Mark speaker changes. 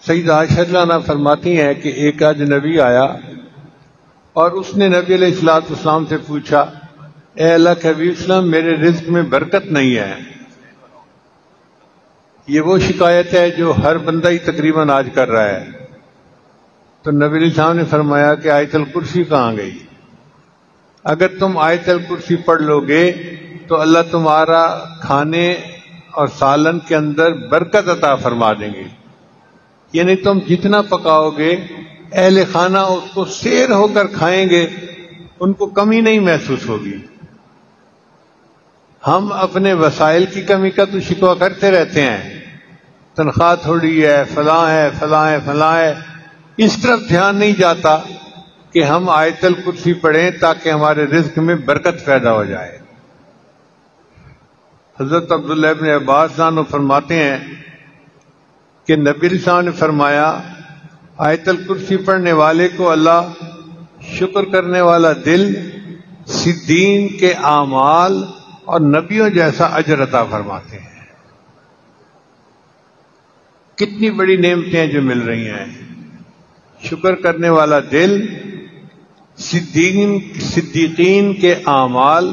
Speaker 1: سیدہ عائشہ رضی اللہ عنہا فرماتی ہیں کہ ایک اجنبی آیا اور اس نے نبی علیہ الصلوۃ والسلام سے پوچھا، اے اللہ کے حبیب السلام، میرے رزق میں برکت نہیں ہے۔ یہ وہ شکایت ہے جو ہر بندہ ہی تقریباً آج کر رہا ہے۔ تو نبی علیہ السلام نے فرمایا کہ آیت الکرسی کہاں گئی؟ اگر تم آیت الکرسی پڑھ لو گے تو اللہ تمہارا کھانے اور سالن کے اندر برکت عطا فرما دیں گے، یعنی تم جتنا پکاؤ گے اہل خانہ اس کو سیر ہو کر کھائیں گے، ان کو کمی نہیں محسوس ہوگی۔ ہم اپنے وسائل کی کمی کا تو شکوہ کرتے رہتے ہیں، تنخواہ تھوڑی ہے، فلاں ہے، فلاں ہے، فلاں ہے، اس طرف دھیان نہیں جاتا کہ ہم آیت الکرسی پڑھیں تاکہ ہمارے رزق میں برکت پیدا ہو جائے۔ حضرت عبداللہ ابن عباس عنہ فرماتے ہیں کہ نبی علیہ السلام نے فرمایا، آیت الکرسی پڑھنے والے کو اللہ شکر کرنے والا دل، صدیقین کے اعمال اور نبیوں جیسا اجر عطا فرماتے ہیں۔ کتنی بڑی نعمتیں ہیں جو مل رہی ہیں۔ شکر کرنے والا دل، صدیقین کے اعمال